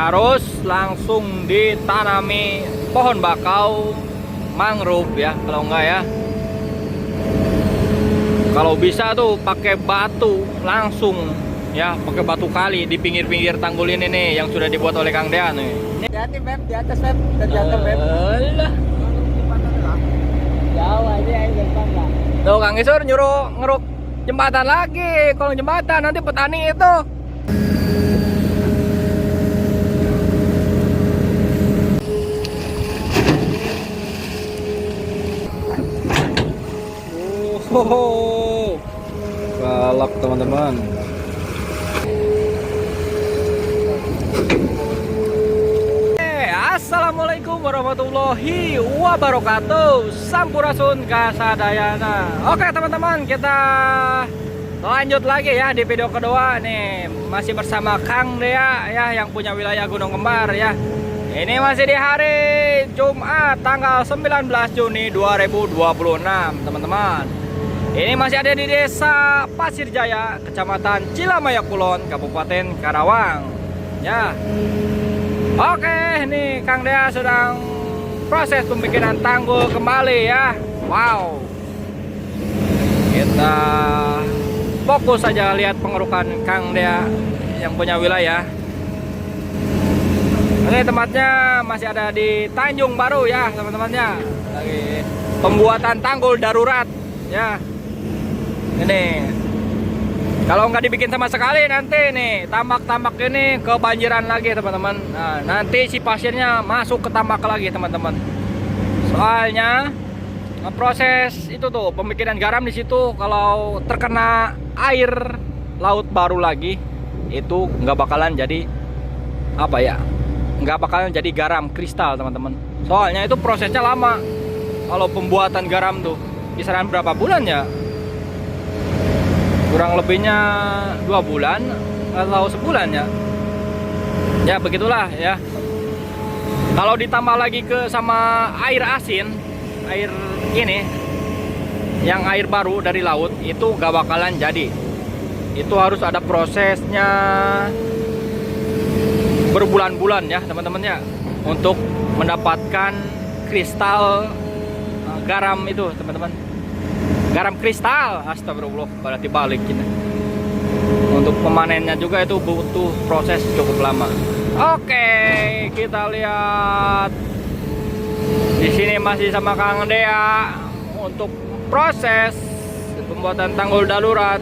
harus langsung ditanami pohon bakau mangrove ya, kalau enggak ya. Kalau bisa tuh pakai batu langsung ya, pakai batu kali di pinggir-pinggir tanggul ini nih yang sudah dibuat oleh Kang Dea nih. Hati-hati Beb, di atas Beb, terjatuh Beb. Alah. Jauh aja yang depan lah. Tuh Kang Isur nyuruh ngeruk jembatan lagi, kolong jembatan nanti petani itu. Oh, galak teman-teman. Assalamualaikum warahmatullahi wabarakatuh. Sampurasun kasadayana. Oke teman-teman, kita lanjut lagi ya di video kedua nih. Masih bersama Kang Dea ya, yang punya wilayah Gunung Kembar ya. Ini masih di hari Jumat tanggal 19 Juni 2026 teman-teman. Ini masih ada di Desa Pasir Jaya, Kecamatan Cilamaya Kulon, Kabupaten Karawang ya. Oke, ini Kang Dea sedang proses pembikinan tanggul kembali ya. Wow. Kita fokus saja lihat pengerukan Kang Dea yang punya wilayah. Ini tempatnya masih ada di Tanjung Baru ya teman-temannya. Lagi pembuatan tanggul darurat ya. Ini kalau nggak dibikin sama sekali nanti nih tambak-tambak ini kebanjiran lagi teman-teman. Nah, nanti si pasirnya masuk ke tambak lagi teman-teman. Soalnya proses itu tuh pembikinan garam di situ kalau terkena air laut baru lagi itu nggak bakalan jadi apa ya? Nggak bakalan jadi garam kristal teman-teman. Soalnya itu prosesnya lama. Kalau pembuatan garam tuh kisaran berapa bulan ya? Kurang lebihnya 2 bulan atau sebulan ya. Ya begitulah ya. Kalau ditambah lagi ke sama air asin, air ini yang air baru dari laut itu gak bakalan jadi. Itu harus ada prosesnya berbulan-bulan ya teman-teman ya, untuk mendapatkan kristal garam itu teman-teman. Garam kristal, astagfirullah, berarti balik kita. Untuk pemanennya juga itu butuh proses cukup lama. Oke, kita lihat di sini masih sama Kang Dea untuk proses pembuatan tanggul darurat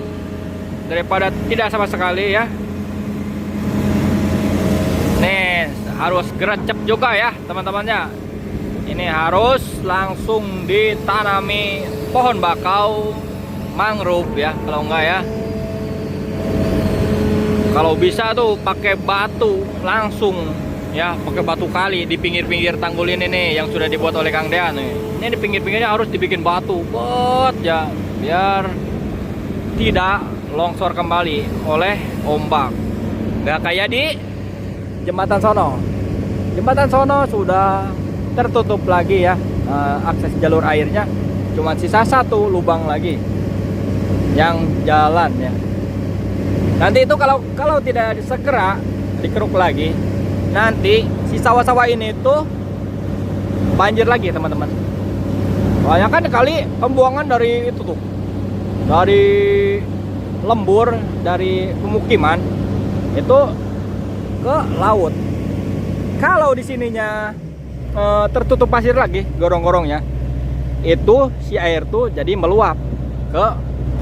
daripada tidak sama sekali ya. Nih harus gercep juga ya teman-temannya. Ini harus langsung ditanami pohon bakau mangrove ya, kalau enggak ya. Kalau bisa tuh pakai batu langsung ya, pakai batu kali di pinggir-pinggir tanggul ini nih yang sudah dibuat oleh Kang Dea nih. Ini di pinggir-pinggirnya harus dibikin batu buat ya, biar tidak longsor kembali oleh ombak. Nggak kayak di jembatan sono. Jembatan sono sudah tertutup lagi ya, akses jalur airnya. Cuma sisa satu lubang lagi yang jalan ya. Nanti itu kalau tidak segera dikeruk lagi, nanti si sawah-sawah ini tuh banjir lagi teman-teman. Soalnya kan kali pembuangan dari itu tuh, dari lembur, dari pemukiman itu ke laut. Kalau di sininya tertutup pasir lagi gorong-gorongnya, itu si air tuh jadi meluap ke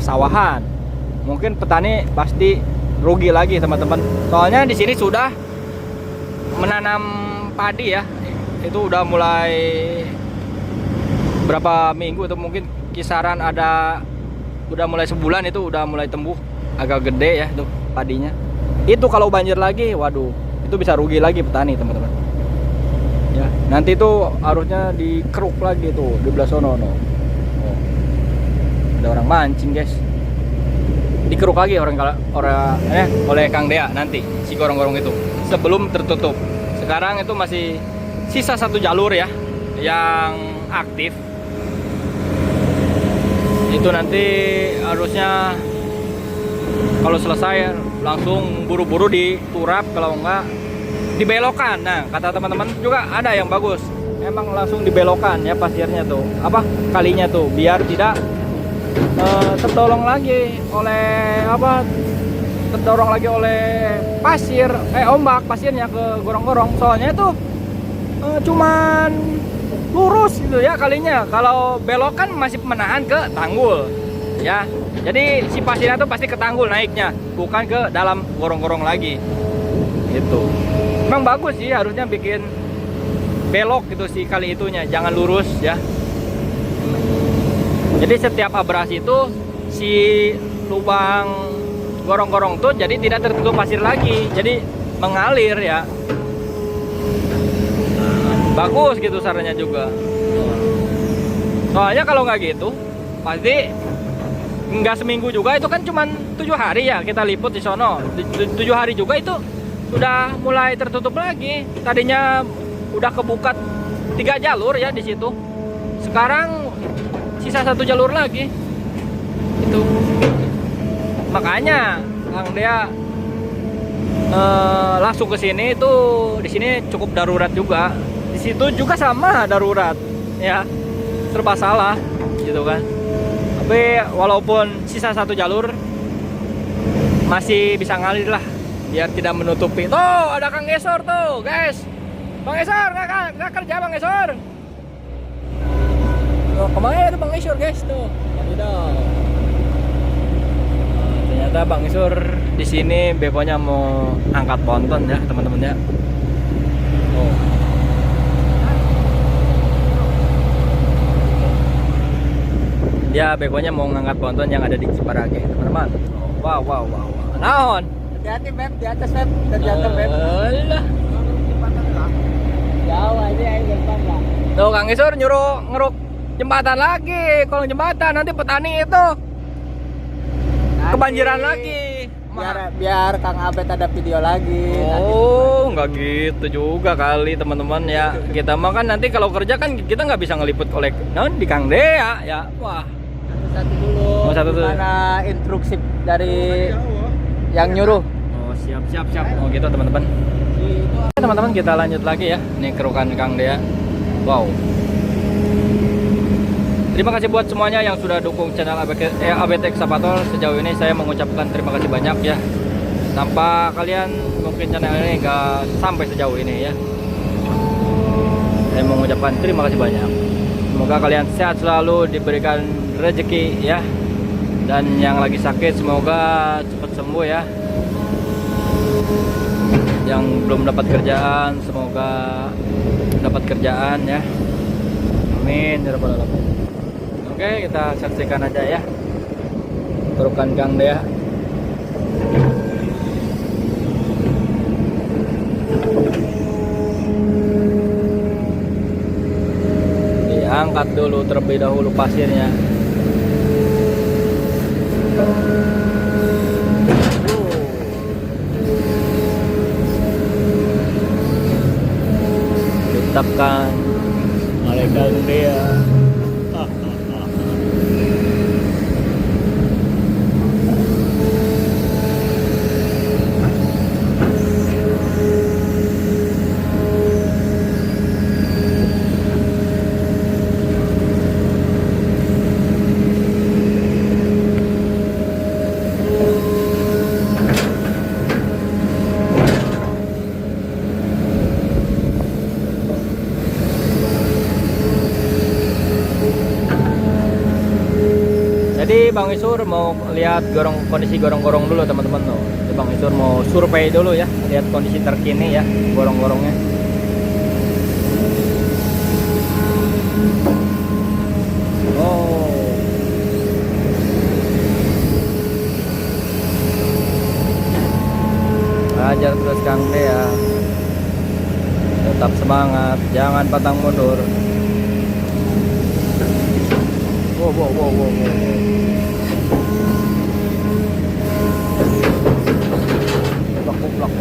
sawahan. Mungkin petani pasti rugi lagi teman-teman. Soalnya di sini sudah menanam padi ya. Itu udah mulai berapa minggu itu, mungkin kisaran ada udah mulai sebulan, itu udah mulai tumbuh agak gede ya tuh padinya. Itu kalau banjir lagi, waduh, itu bisa rugi lagi petani teman-teman. Ya, nanti itu harusnya dikeruk lagi tuh di belah sono no. Oh. Ada orang mancing guys. Dikeruk lagi oleh Kang Dea nanti si gorong-gorong itu sebelum tertutup. Sekarang itu masih sisa satu jalur ya yang aktif. Itu nanti harusnya kalau selesai langsung buru-buru diturap, kalau enggak dibelokkan. Nah, kata teman-teman juga ada yang bagus. Emang langsung dibelokkan ya pasirnya tuh, apa kalinya tuh, biar tidak tertolong lagi oleh apa, terdorong lagi oleh pasir, ombak pasirnya ke gorong-gorong. Soalnya itu cuman lurus gitu ya kalinya. Kalau belok kan masih menahan ke tanggul ya. Jadi si pasirnya tuh pasti ke tanggul naiknya, bukan ke dalam gorong-gorong lagi. Itu memang bagus sih, harusnya bikin belok gitu si kali itunya, jangan lurus ya. Jadi setiap abrasi itu si lubang gorong-gorong tuh jadi tidak tertutup pasir lagi, jadi mengalir ya. Bagus gitu sarannya juga. Soalnya kalau nggak gitu pasti nggak seminggu juga, itu kan cuman 7 hari ya kita liput di sono. 7 hari juga itu sudah mulai tertutup lagi. Tadinya udah kebuka 3 jalur ya di situ. Sekarang sisa 1 jalur lagi. Itu. Makanya Kang Dea langsung ke sini itu, di sini cukup darurat juga. Di situ juga sama darurat. Ya. Serba salah gitu kan. Tapi walaupun sisa 1 jalur masih bisa ngalir lah, biar tidak menutupi. Tuh ada Kang Esor tuh guys. Bang Esor nggak kerja Bang Esor. Oh, kemana tuh Bang Esor guys tuh? Tidak. Ternyata Bang Esor di sini bekonya mau angkat ponton ya teman-teman ya. Oh. Dia bekonya mau ngangkat ponton yang ada di Ciparage teman-teman. Wow. Naon? Hati-hati Beb, di atas Beb, terjatuh Beb. Alah. Jauh aja yang gampang nggak? Tuh Kang Isur nyuruh ngeruk jembatan lagi, kolong jembatan, nanti petani itu kebanjiran lagi. Biar Kang Abed ada video lagi. Oh, nggak gitu juga kali teman-teman ya. Kita mah kan nanti kalau kerja kan kita nggak bisa ngeliput oleh di Kang Dea ya. Wah. Satu dulu. Oh, satu dulu. Mana instruksi dari yang nyuruh? Oh, siap. Oh gitu teman-teman. Teman-teman kita lanjut lagi ya. Ini kerukan Kang Dea. Wow. Terima kasih buat semuanya yang sudah dukung channel ABT Excavator. Sejauh ini saya mengucapkan terima kasih banyak ya. Tanpa kalian mungkin channel ini nggak sampai sejauh ini ya. Saya mengucapkan terima kasih banyak. Semoga kalian sehat selalu, diberikan rezeki ya. Dan yang lagi sakit semoga cepat sembuh ya. Yang belum dapat kerjaan semoga dapat kerjaan ya. Amin ya rabbal alamin. Oke, kita saksikan aja ya kerukan Kang Dea. Diangkat dulu terlebih dahulu pasirnya. Ditetapkan oleh Kang Dea. Jadi Bang Isur mau lihat kondisi gorong-gorong dulu teman-teman tuh. Bang Isur mau survei dulu ya, lihat kondisi terkini ya gorong-gorongnya. Oh. Ajar terus Kang Dea. Tetap semangat, jangan pantang mundur. Wow. Plak.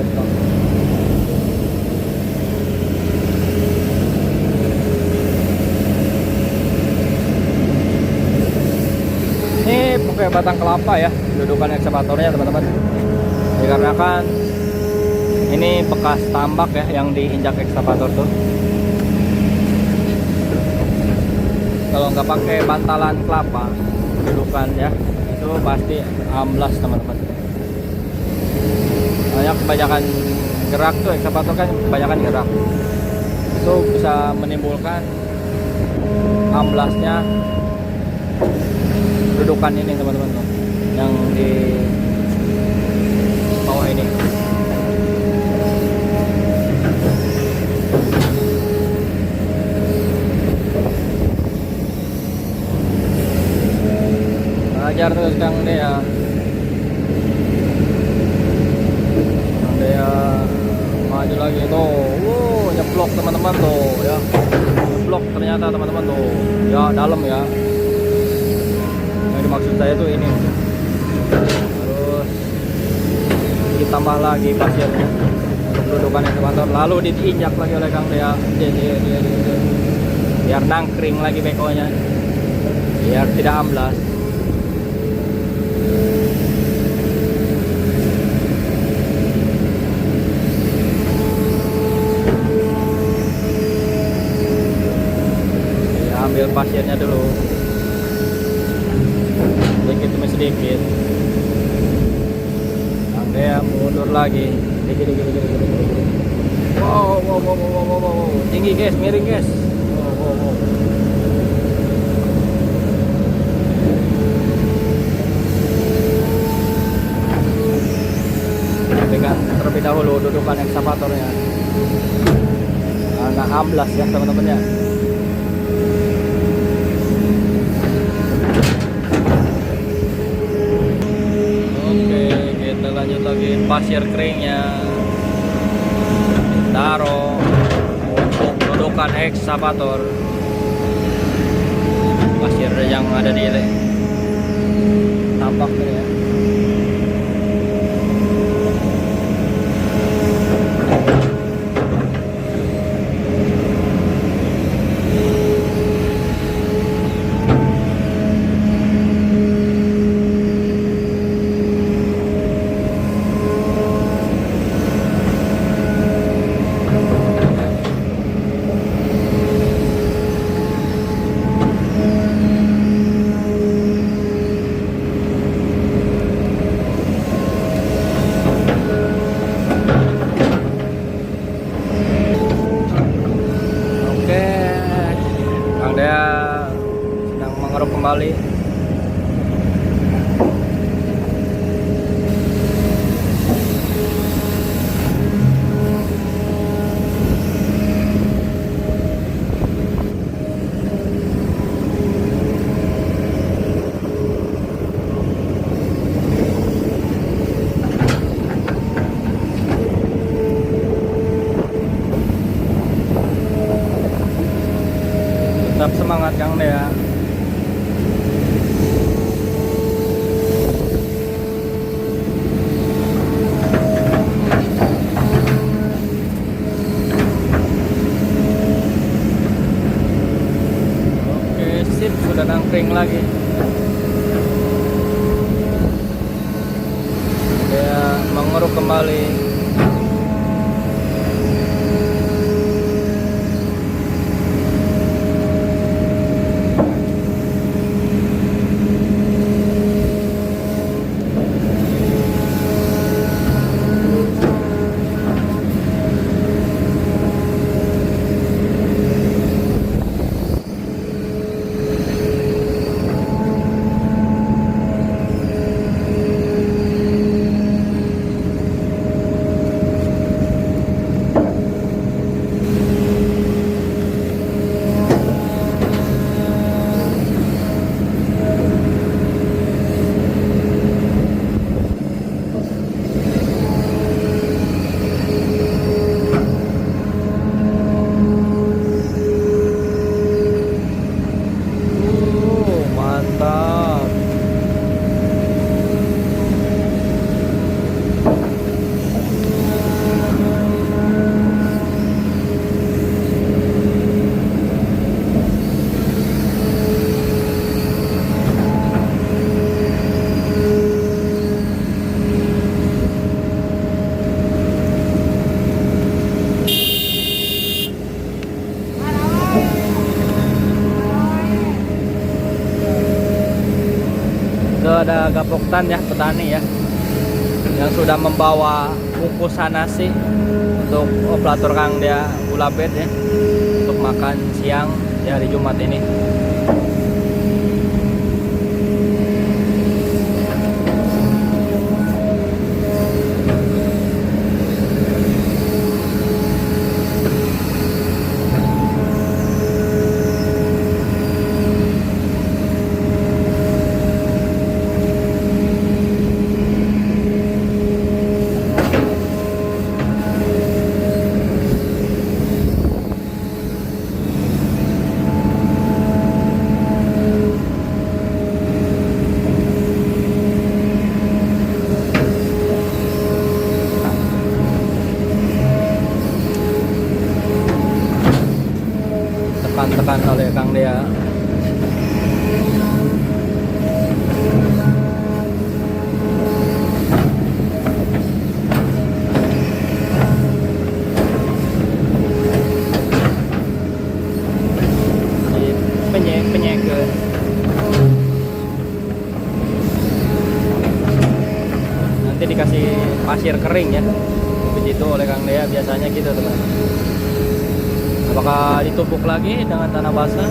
Ini pakai batang kelapa ya, dudukan ekskavatornya teman-teman. Dikarenakan Ini bekas tambak ya yang diinjak ekskavator tuh. Kalau nggak pakai bantalan kelapa dudukan ya, itu pasti amblas teman-teman. Banyak kebanyakan gerak tuh, ekskavator kan kebanyakan gerak, itu bisa menimbulkan amblasnya dudukan ini teman-teman tuh, yang di bawah ini. Ajar terus Kang Dea. Kang Dea maju lagi tuh. Nyeblok teman-teman tuh ya. Nyeblok ternyata teman-teman tuh. Ya dalam ya. Yang dimaksud saya tuh ini. Terus ditambah lagi pasirnya untuk dudukan ekskavator, lalu diinjak lagi oleh Kang Dea. Biar nangkring lagi bekonya. Biar tidak amblas. Ambil pasirnya dulu sedikit demi sedikit. Sampai ya mundur lagi dikit. Wow. Tinggi guys, miring guys. Wow. Pegang terlebih dahulu dudukan ekskavatornya. Nggak amblas ya teman-teman ya. Lanjut lagi pasir keringnya taruh untuk dudukan ekskavator, pasir yang ada di tampak ya. Sedang mengeruk kembali. Tetap semangat Kang Dea. Oke, sip, sudah nangkring lagi. Dia mengeruk kembali. ada gapoktan ya, petani ya, yang sudah membawa bungkusan nasi untuk operator Kang dia gula bed ya, untuk makan siang di hari Jumat ini. Tekan oleh Kang Dea. Penyek ke nanti dikasih pasir kering ya, begitu oleh Kang Dea biasanya gitu teman. Apakah ditumpuk lagi dengan tanah basah?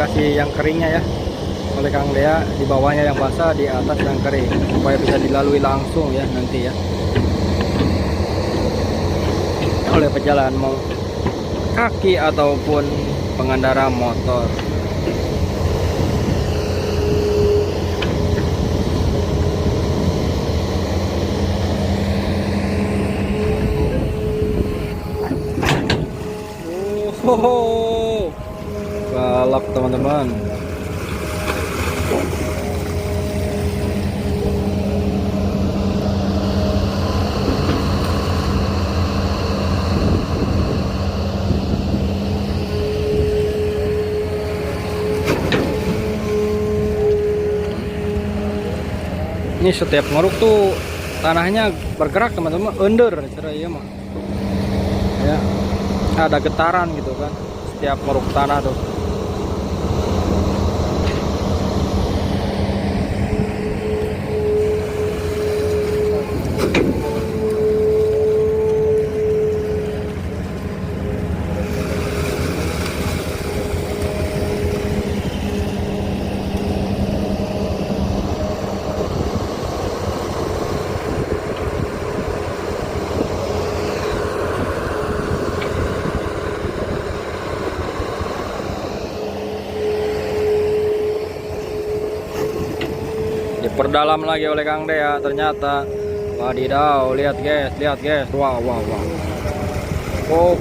dikasih yang keringnya ya oleh Kang Dea, di bawahnya yang basah, di atas yang kering, supaya bisa dilalui langsung ya nanti ya oleh pejalan mau kaki ataupun pengendara motor. Oh, galak teman-teman. Ini setiap ngeruk tuh tanahnya bergerak teman-teman, under ya mah. Ya, ada getaran gitu kan setiap ngeruk tanah tuh. Diperdalam lagi oleh Kang Dea ternyata. Wadidaw, lihat guys, wow. Oh,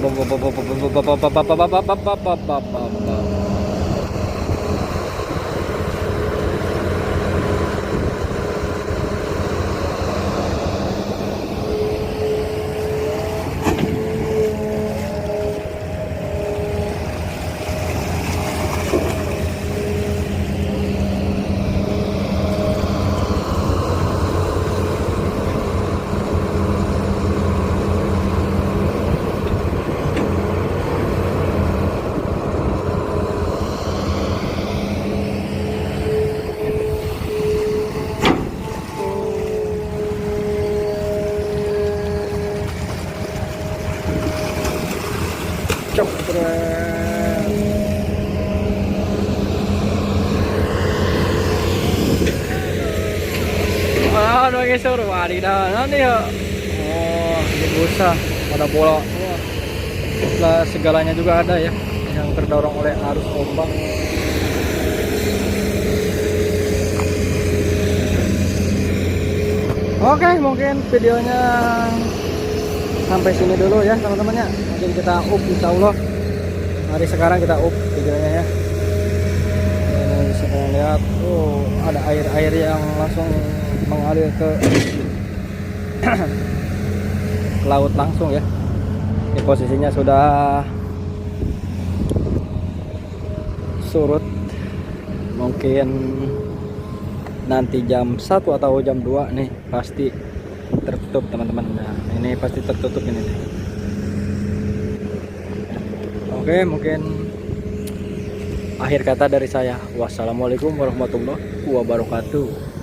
Cepret. Pakai suruh wadidaw nanti ya. Oh, ini busa ada bola. Wah, segalanya juga ada ya yang terdorong oleh arus ombak. Oke, mungkin videonya sampai sini dulu ya teman-teman ya. Nanti kita up insya Allah. Hari sekarang kita up videonya ya. Ini bisa kalian lihat, ada air-air yang langsung mengalir ke laut langsung ya. Ini posisinya sudah surut. Mungkin nanti jam 1 atau jam 2 nih pasti tertutup teman-teman. Nah, ini pasti tertutup ini nih. Oke, mungkin akhir kata dari saya. Wassalamualaikum warahmatullahi wabarakatuh.